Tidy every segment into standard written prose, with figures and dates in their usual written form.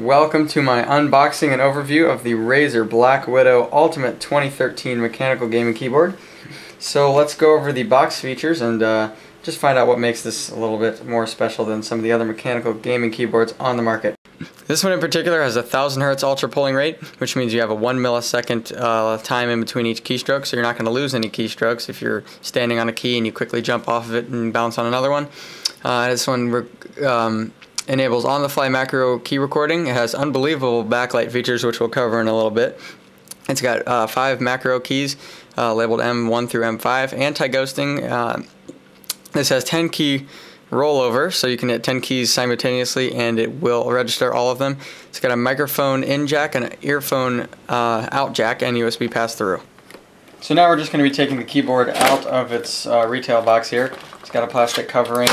Welcome to my unboxing and overview of the Razer BlackWidow Ultimate 2013 Mechanical Gaming Keyboard. So let's go over the box features and just find out what makes this a little bit more special than some of the other mechanical gaming keyboards on the market. This one in particular has a 1000 Hz ultra polling rate, which means you have a 1 millisecond time in between each keystroke, so you're not going to lose any keystrokes if you're standing on a key and you quickly jump off of it and bounce on another one. This one enables on-the-fly macro key recording. It has unbelievable backlight features, which we'll cover in a little bit. It's got 5 macro keys labeled M1 through M5, anti-ghosting. This has 10 key rollover, so you can hit 10 keys simultaneously and it will register all of them. It's got a microphone in jack and an earphone out jack and USB pass-through. So now we're just going to be taking the keyboard out of its retail box here. It's got a plastic covering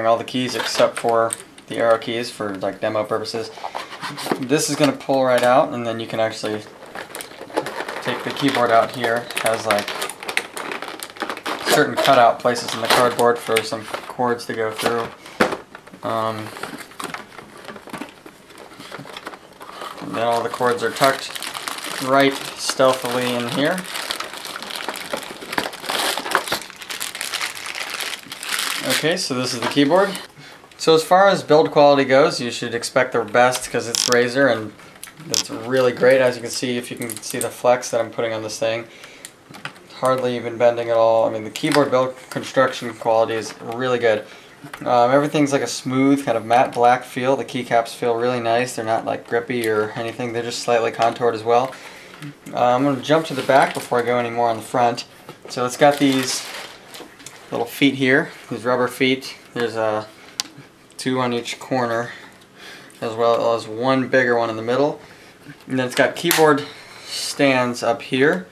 all the keys except for the arrow keys for like demo purposes. This is going to pull right out, and then you can actually take the keyboard out here. It has like certain cutout places in the cardboard for some cords to go through. And then all the cords are tucked right stealthily in here. Okay, so this is the keyboard. So as far as build quality goes, you should expect the best because it's Razer and it's really great. As you can see, if you can see the flex that I'm putting on this thing, hardly even bending at all. I mean, the keyboard build construction quality is really good. Everything's like a smooth kind of matte black feel. The keycaps feel really nice. They're not like grippy or anything. They're just slightly contoured as well. I'm going to jump to the back before I go any more on the front. So it's got these little feet here, these rubber feet. There's 2 on each corner, as well as one bigger one in the middle. And then it's got keyboard stands up here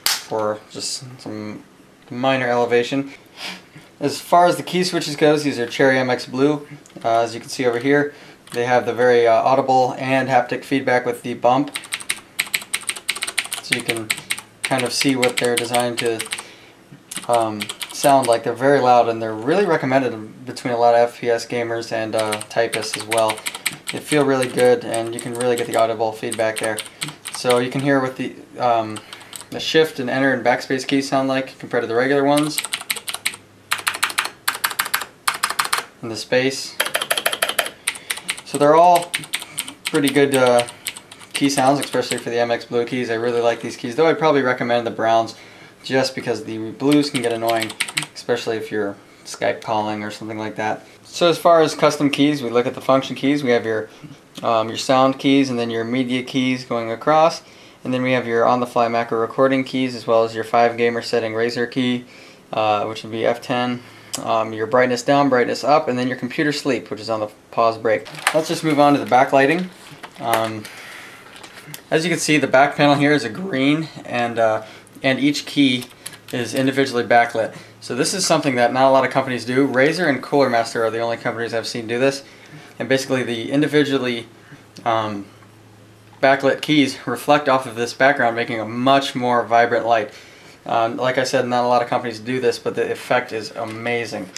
for just some minor elevation. As far as the key switches goes, these are Cherry MX Blue. As you can see over here, they have the very audible and haptic feedback with the bump. So you can kind of see what they're designed to sound like. They're very loud and they're really recommended between a lot of FPS gamers and typists as well. They feel really good and you can really get the audible feedback there. So you can hear what the shift and enter and backspace keys sound like compared to the regular ones. And the space. So they're all pretty good key sounds, especially for the MX Blue keys. I really like these keys, though I'd probably recommend the browns just because the blues can get annoying, especially if you're Skype calling or something like that. So as far as custom keys, we look at the function keys. We have your sound keys and then your media keys going across. And then we have your on-the-fly macro recording keys as well as your 5 gamer setting Razer key, which would be F10. Your brightness down, brightness up, and then your computer sleep, which is on the pause break. Let's just move on to the backlighting. As you can see, the back panel here is a green, and each key is individually backlit. So this is something that not a lot of companies do. Razer and Cooler Master are the only companies I've seen do this. And basically the individually backlit keys reflect off of this background, making a much more vibrant light. Like I said, not a lot of companies do this, but the effect is amazing.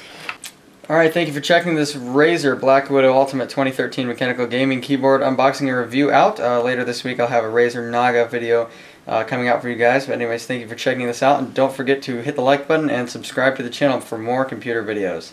Alright, thank you for checking this Razer BlackWidow Ultimate 2013 Mechanical Gaming Keyboard unboxing and review out. Later this week I'll have a Razer Naga video coming out for you guys. But anyways, thank you for checking this out, and don't forget to hit the like button and subscribe to the channel for more computer videos.